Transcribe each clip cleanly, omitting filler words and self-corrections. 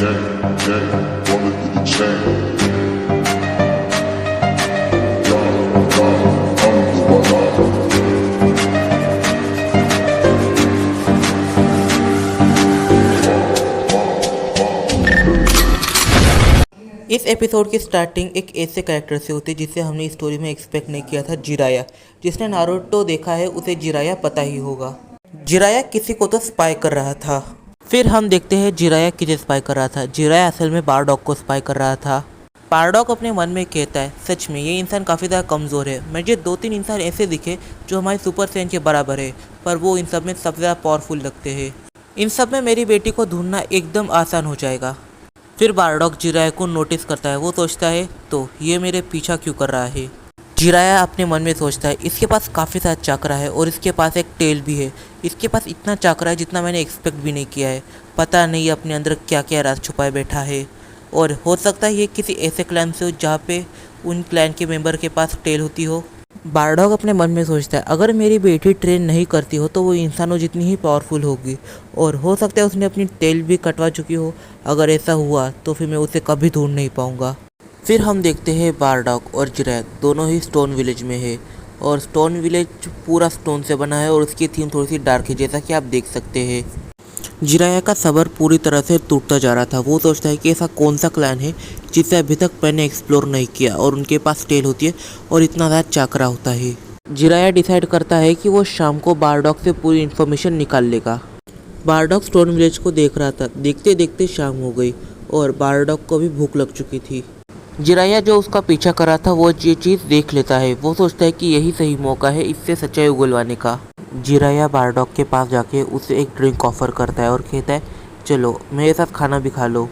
इस एपिसोड की स्टार्टिंग एक ऐसे कैरेक्टर से होती है जिसे हमने इस स्टोरी में एक्सपेक्ट नहीं किया था, जिराया। जिसने नारुतो देखा है उसे जिराया पता ही होगा। जिराया किसी को तो स्पाई कर रहा था। फिर हम देखते हैं जिराया किसे स्पाई कर रहा था। जिराया असल में बारडॉग को स्पाई कर रहा था। बारडॉग अपने मन में कहता है, सच में ये इंसान काफ़ी ज़्यादा कमज़ोर है। मुझे 2-3 इंसान ऐसे दिखे जो हमारे सुपर सैन के बराबर है, पर वो इन सब में सबसे ज़्यादा पावरफुल लगते हैं। इन सब में मेरी बेटी को ढूंढना एकदम आसान हो जाएगा। फिर बारडॉग जिराया को नोटिस करता है। वो सोचता है, तो ये मेरे पीछा क्यों कर रहा है। जिराया अपने मन में सोचता है, इसके पास काफ़ी सारा चाकरा है और इसके पास एक टेल भी है। इसके पास इतना चाकरा है जितना मैंने एक्सपेक्ट भी नहीं किया है। पता नहीं अपने अंदर क्या क्या राज छुपाए बैठा है। और हो सकता है ये किसी ऐसे क्लैन से हो जहाँ पे उन क्लैन के मेंबर के पास टेल होती हो। बारडॉग अपने मन में सोचता है, अगर मेरी बेटी ट्रेन नहीं करती हो तो वो इंसानों जितनी ही पावरफुल होगी, और हो सकता है उसने अपनी टेल भी कटवा चुकी हो। अगर ऐसा हुआ तो फिर मैं उसे कभी ढूंढ नहीं पाऊंगा। फिर हम देखते हैं बारडॉग और जिराया दोनों ही स्टोन विलेज में है, और स्टोन विलेज पूरा स्टोन से बना है और उसकी थीम थोड़ी सी डार्क है, जैसा कि आप देख सकते हैं। जिराया का सबर पूरी तरह से टूटता जा रहा था। वो सोचता है कि ऐसा कौन सा क्लैन है जिसे अभी तक मैंने एक्सप्लोर नहीं किया और उनके पास टेल होती है और इतना ज़्यादा चाकरा होता है। जिराया डिसाइड करता है कि वो शाम को बारडॉग से पूरी इन्फॉर्मेशन निकाल लेगा। बारडॉग स्टोन विलेज को देख रहा था। देखते देखते शाम हो गई और बारडॉग को भी भूख लग चुकी थी। जिराया जो उसका पीछा कर रहा था वो ये चीज़ देख लेता है। वो सोचता है कि यही सही मौका है इससे सच्चाई उगलवाने का। जिराया बारडॉग के पास जाके उसे एक ड्रिंक ऑफर करता है और कहता है, चलो मेरे साथ खाना भी खा लो।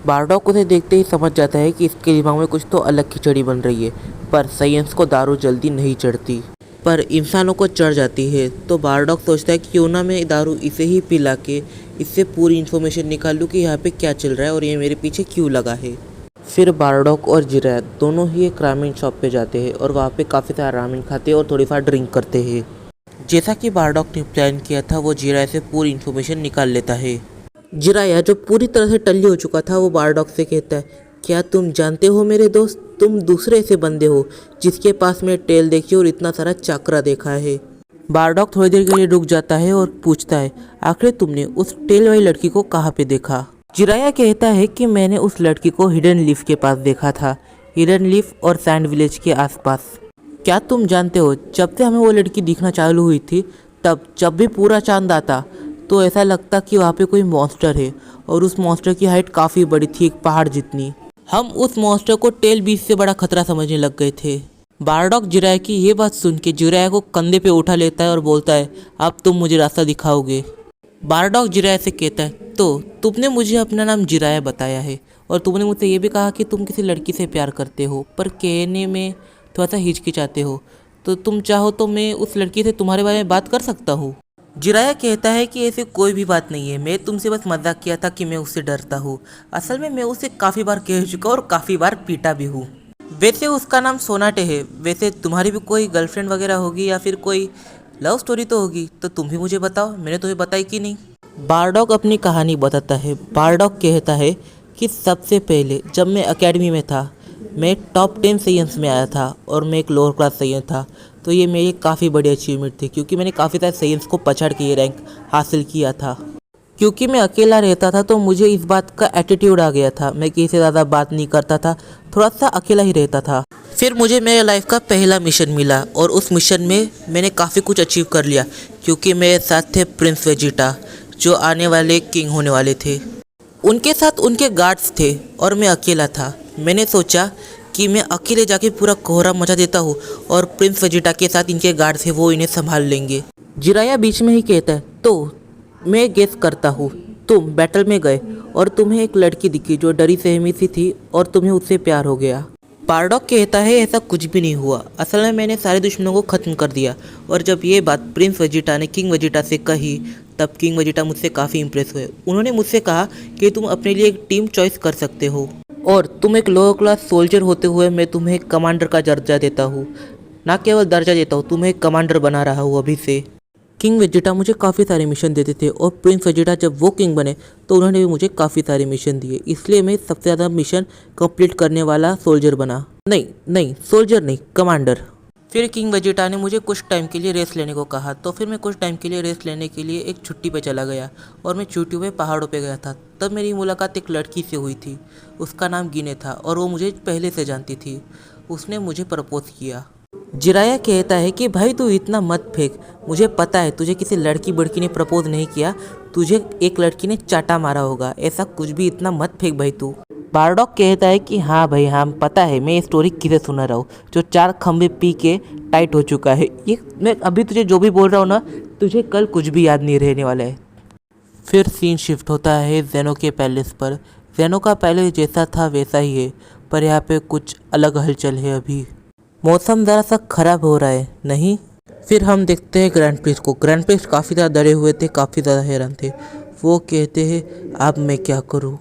बारडॉग उसे देखते ही समझ जाता है कि इसके दिमाग में कुछ तो अलग खिचड़ी बन रही है, पर साइंस को दारू जल्दी नहीं चढ़ती, पर इंसानों को चढ़ जाती है। तो बारडॉग सोचता है कि क्यों ना मैं दारू इसे ही पिला के इससे पूरी इन्फॉर्मेशन निकाल लूँ कि यहाँ पे क्या चल रहा है और ये मेरे पीछे क्यों लगा है। फिर बारडॉग और जिराया दोनों ही एक रामेन शॉप पे जाते हैं और वहाँ पे काफ़ी सारा रामेन खाते हैं और थोड़ी सा ड्रिंक करते हैं। जैसा कि बारडॉग ने प्लान किया था, वो जिराया से पूरी इन्फॉर्मेशन निकाल लेता है। जिराया जो पूरी तरह से टल्ली हो चुका था, वो बारडॉग से कहता है, क्या तुम जानते हो मेरे दोस्त, तुम दूसरे ऐसे बंदे हो जिसके पास में टेल देखी और इतना सारा चाकरा देखा है। बारडॉग थोड़ी देर के लिए रुक जाता है और पूछता है, आखिर तुमने उस टेल वाली लड़की को कहाँ पे देखा। जिराया कहता है कि मैंने उस लड़की को हिडन लीफ के पास देखा था, हिडन लीफ और सैंड विलेज के आसपास। क्या तुम जानते हो, जब से हमें वो लड़की दिखना चालू हुई थी, तब जब भी पूरा चांद आता तो ऐसा लगता कि वहाँ पे कोई मॉन्स्टर है, और उस मॉन्स्टर की हाइट काफ़ी बड़ी थी, एक पहाड़ जितनी। हम उस मॉन्स्टर को टेल बीच से बड़ा खतरा समझने लग गए थे। बारडॉग जिराया की ये बात सुन के जिराया को कंधे पे उठा लेता है और बोलता है, अब तुम मुझे रास्ता दिखाओगे। बारडॉग जिराया से कहता है, तो तुमने मुझे अपना नाम जिराया बताया है और तुमने मुझसे ये भी कहा कि तुम किसी लड़की से प्यार करते हो, पर कहने में थोड़ा सा हिचकिचाते हो, तो तुम चाहो तो मैं उस लड़की से तुम्हारे बारे में बात कर सकता हूँ। जिराया कहता है कि ऐसे कोई भी बात नहीं है, मैं तुमसे बस मजाक किया था कि मैं उससे डरता हूँ। असल में मैं उसे काफ़ी बार कह चुका और काफ़ी बार पीटा भी हूँ। वैसे उसका नाम सोनाटे है। वैसे तुम्हारी भी कोई गर्लफ्रेंड वगैरह होगी या फिर कोई लव स्टोरी तो होगी, तो तुम भी मुझे बताओ, मैंने तुम्हें बताई कि नहीं। बारडॉग अपनी कहानी बताता है। बारडॉग कहता है कि सबसे पहले जब मैं एकेडमी में था, मैं टॉप 10 साइंस में आया था और मैं एक लोअर क्लास साइंस था, तो ये मेरी काफ़ी बड़ी अचीवमेंट थी क्योंकि मैंने काफ़ी सारे साइंस को पछाड़ के ये रैंक हासिल किया था। क्योंकि मैं अकेला रहता था तो मुझे इस बात का एटीट्यूड आ गया था, मैं किसी से ज़्यादा बात नहीं करता था, थोड़ा सा अकेला ही रहता था। फिर मुझे मेरे लाइफ का पहला मिशन मिला और उस मिशन में मैंने काफ़ी कुछ अचीव कर लिया, क्योंकि मेरे साथ थे प्रिंस वेजिटा जो आने वाले किंग होने वाले थे। उनके साथ उनके गार्ड्स थे और मैं अकेला था। मैंने सोचा कि मैं अकेले जाके पूरा कोहरा मचा देता हूँ और प्रिंस वेजिटा के साथ इनके गार्ड्स हैं, वो इन्हें संभाल लेंगे। जिराया बीच में ही कहता है, तो मैं गेस करता हूँ तुम बैटल में गए और तुम्हें एक लड़की दिखी जो डरी सहमी सी थी और तुम्हें उससे प्यार हो गया। बारडॉग कहता है, ऐसा कुछ भी नहीं हुआ, असल में मैंने सारे दुश्मनों को ख़त्म कर दिया। और जब ये बात प्रिंस वेजिटा ने किंग वेजिटा से कही, तब किंग वेजिटा मुझसे काफ़ी इंप्रेस हुए। उन्होंने मुझसे कहा कि तुम अपने लिए एक टीम चॉइस कर सकते हो और तुम एक लोअर क्लास सोल्जर होते हुए मैं तुम्हें कमांडर का दर्जा देता हूँ। ना केवल दर्जा देता हूँ, तुम्हें कमांडर बना रहा हूँ अभी से। किंग वेजिटा मुझे काफ़ी सारे मिशन देते थे और प्रिंस वेजिटा जब वो किंग बने तो उन्होंने भी मुझे काफ़ी सारे मिशन दिए, इसलिए मैं सबसे ज़्यादा मिशन कंप्लीट करने वाला सोल्जर बना। नहीं नहीं, सोल्जर नहीं, कमांडर। फिर किंग वेजिटा ने मुझे कुछ टाइम के लिए रेस्ट लेने को कहा, तो फिर मैं कुछ टाइम के लिए रेस्ट लेने के लिए एक छुट्टी पे चला गया और मैं छुट्टी पे पहाड़ों पे गया था। तब मेरी मुलाकात एक लड़की से हुई थी, उसका नाम गिने था और वो मुझे पहले से जानती थी। उसने मुझे प्रपोज किया। जिराया कहता है कि भाई तू इतना मत फेंक, मुझे पता है तुझे किसी लड़की बड़की ने प्रपोज नहीं किया, तुझे एक लड़की ने चाटा मारा होगा, ऐसा कुछ भी इतना मत फेंक भाई तू। बारडॉग कहता है कि हाँ भाई हाँ, पता है मैं ये स्टोरी किसे सुना रहा हूँ जो 4 खंबे पी के टाइट हो चुका है। ये मैं अभी तुझे जो भी बोल रहा हूँ ना, तुझे कल कुछ भी याद नहीं रहने वाला है। फिर सीन शिफ्ट होता है जेनो के पैलेस पर। जेनो का पैलेस जैसा था वैसा ही है, पर यहाँ पे कुछ अलग हलचल है। अभी मौसम ज़रा सा खराब हो रहा है, नहीं? फिर हम देखते हैं ग्रैंड प्रिंस को। ग्रैंड प्रिंस काफ़ी ज़्यादा डरे हुए थे, काफ़ी ज़्यादा हैरान थे। वो कहते हैं अब मैं क्या करूँ।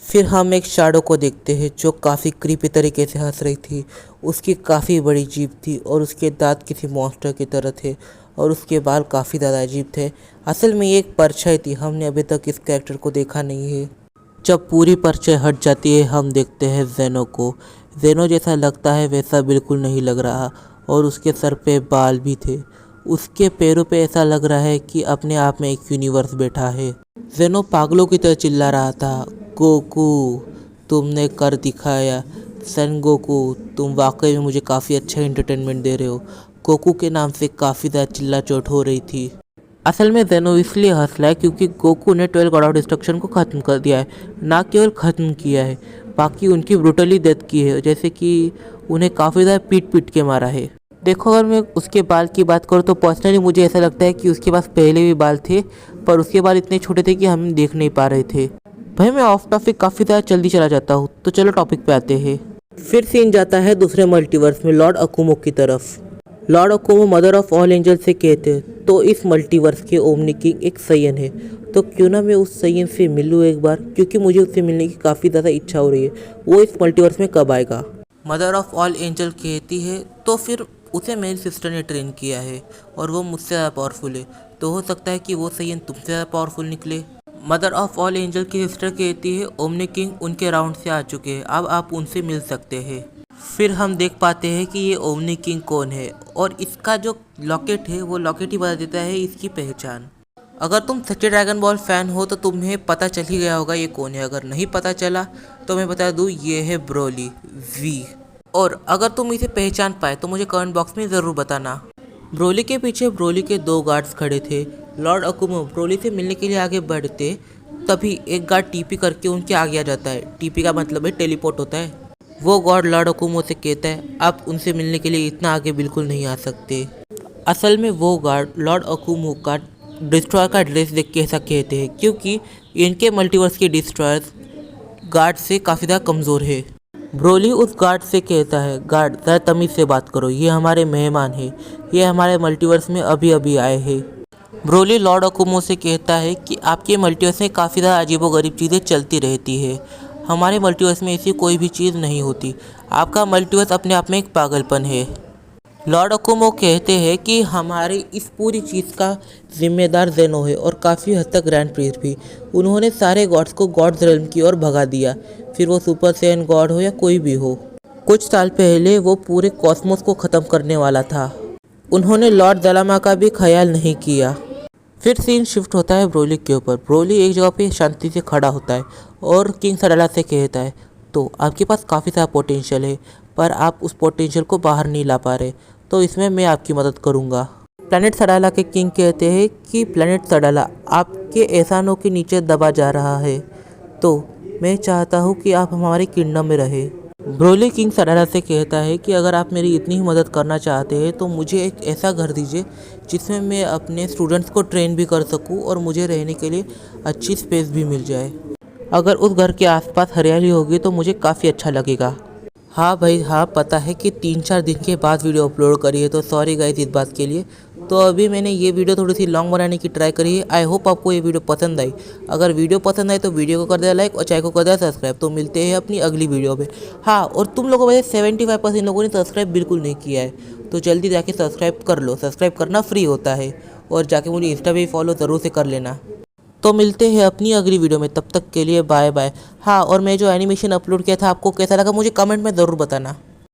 फिर हम एक शैडो को देखते हैं जो काफ़ी क्रीपी तरीके से हंस रही थी। उसकी काफ़ी बड़ी जीभ थी और उसके दांत किसी मॉन्स्टर की तरह थे और उसके बाल काफ़ी ज़्यादा अजीब थे। असल में ये एक परछाई थी, हमने अभी तक इस कैरेक्टर को देखा नहीं है। जब पूरी परछाई हट जाती है हम देखते हैं जेनो को। जेनो जैसा लगता है वैसा बिल्कुल नहीं लग रहा और उसके सर पे बाल भी थे। उसके पैरों पे ऐसा लग रहा है कि अपने आप में एक यूनिवर्स बैठा है। जेनो पागलों की तरह चिल्ला रहा था, गोकू तुमने कर दिखाया, सन गोकू तुम वाकई में मुझे काफ़ी अच्छा एंटरटेनमेंट दे रहे हो। गोकू के नाम से काफ़ी ज़्यादा चिल्ला चोट हो रही थी। असल में जेनो इसलिए हंस रहा है क्योंकि गोकू ने 12 गॉड ऑफ डिस्ट्रक्शन को ख़त्म कर दिया है, ना केवल ख़त्म किया है बाकी उनकी ब्रूटली डेथ की है, जैसे कि उन्हें काफ़ी ज़्यादा पीट पीट के मारा है। देखो अगर मैं उसके बाल की बात करूँ तो पर्सनली मुझे ऐसा लगता है कि उसके पास पहले भी बाल थे, पर उसके बाल इतने छोटे थे कि हम देख नहीं पा रहे थे। भाई मैं ऑफ टॉपिक काफ़ी ज़्यादा जल्दी चला जाता हूँ, तो चलो टॉपिक पे आते हैं। फिर सीन जाता है दूसरे मल्टीवर्स में लॉर्ड अकुमो की तरफ। Lord Akumo mother of all angel से कहते हैं तो इस मल्टीवर्स के ओमनी किंग एक सैयन है, तो क्यों ना मैं उस सैयन से मिल लूँ एक बार, क्योंकि मुझे उससे मिलने की काफ़ी ज़्यादा इच्छा हो रही है। वो इस मल्टीवर्स में कब आएगा? मदर ऑफ ऑल एंजल कहती है तो फिर उसे मेरी सिस्टर ने ट्रेन किया है और वो मुझसे ज़्यादा पावरफुल है, तो हो सकता है कि वो सैयन तुमसे ज़्यादा पावरफुल निकले। मदर ऑफ ऑल एंजल की सिस्टर कहती है ओमनी किंग उनके राउंड से आ चुके हैं, अब आप उनसे मिल सकते हैं। फिर हम देख पाते हैं कि ये ओमनी किंग कौन है और इसका जो लॉकेट है वो लॉकेट ही बता देता है इसकी पहचान। अगर तुम सच्चे ड्रैगन बॉल फैन हो तो तुम्हें पता चल ही गया होगा ये कौन है, अगर नहीं पता चला तो मैं बता दूँ ये है ब्रोली वी। और अगर तुम इसे पहचान पाए तो मुझे कमेंट बॉक्स में ज़रूर बताना। ब्रोली के पीछे ब्रोली के 2 गार्ड्स खड़े थे। लॉर्ड अकुमो ब्रोली से मिलने के लिए आगे बढ़ते तभी एक गार्ड टीपी करके उनके आगे आ जाता है। टीपी का मतलब है टेलीपोर्ट होता है। वो गार्ड लॉर्ड अकुमो से कहता है आप उनसे मिलने के लिए इतना आगे बिल्कुल नहीं आ सकते। असल में वो गार्ड लॉर्ड अकुमो का डिस्ट्रॉयर का ड्रेस देख के ऐसा कहते हैं क्योंकि इनके मल्टीवर्स के डिस्ट्रॉयर्स गार्ड से काफ़ी ज़्यादा कमज़ोर है। ब्रोली उस गार्ड से कहता है गार्ड ज़रा तमीज़ से बात करो, ये हमारे मेहमान हैं, ये हमारे मल्टीवर्स में अभी अभी आए हैं। ब्रोली लॉर्ड अकुमो से कहता है कि आपके मल्टीवर्स में काफ़ी ज़्यादा अजीबोगरीब चीज़ें चलती रहती है, हमारे मल्टीवर्स में ऐसी कोई भी चीज़ नहीं होती, आपका मल्टीवर्स अपने आप में एक पागलपन है। लॉर्ड अकुमो कहते हैं कि हमारी इस पूरी चीज़ का जिम्मेदार जेनो है और काफ़ी हद तक ग्रैंड प्रिंस भी। उन्होंने सारे गॉड्स को गॉड्स रेल्म की ओर भगा दिया, फिर वो सुपर सैयन गॉड हो या कोई भी हो। कुछ साल पहले वो पूरे कॉस्मोस को ख़त्म करने वाला था। उन्होंने लॉर्ड दलामा का भी ख्याल नहीं किया। फिर सीन शिफ्ट होता है ब्रोली के ऊपर। ब्रोली एक जगह पे शांति से खड़ा होता है और किंग सडाला से कहता है तो आपके पास काफ़ी सारा पोटेंशियल है पर आप उस पोटेंशियल को बाहर नहीं ला पा रहे, तो इसमें मैं आपकी मदद करूंगा। प्लैनेट सडाला के किंग कहते हैं कि प्लैनेट सडाला आपके एहसानों के नीचे दबा जा रहा है, तो मैं चाहता हूं कि आप हमारे किंगडम में रहे। ब्रोली किंग सडाला से कहता है कि अगर आप मेरी इतनी ही मदद करना चाहते हैं तो मुझे एक ऐसा घर दीजिए जिसमें मैं अपने स्टूडेंट्स को ट्रेन भी कर सकूं और मुझे रहने के लिए अच्छी स्पेस भी मिल जाए। अगर उस घर के आसपास हरियाली होगी तो मुझे काफ़ी अच्छा लगेगा। हाँ भाई हाँ, पता है कि 3-4 दिन के बाद वीडियो अपलोड करी है, तो सॉरी गाइस इस बात के लिए। तो अभी मैंने ये वीडियो थोड़ी सी लॉन्ग बनाने की ट्राई करी है। आई होप आपको ये वीडियो पसंद आई। अगर वीडियो पसंद आई तो वीडियो को कर दिया लाइक और चैनल को कर दिया सब्सक्राइब। तो मिलते हैं अपनी अगली वीडियो में। हाँ, और तुम लोगों में 75% लोगों ने सब्सक्राइब बिल्कुल नहीं किया है, तो जल्दी जाके सब्सक्राइब कर लो। सब्सक्राइब करना फ्री होता है। और जाके मुझे इंस्टा पे फॉलो ज़रूर से कर लेना। तो मिलते हैं अपनी अगली वीडियो में, तब तक के लिए बाय बाय। हाँ, और मैं जो एनिमेशन अपलोड किया था आपको कैसा लगा मुझे कमेंट में ज़रूर बताना।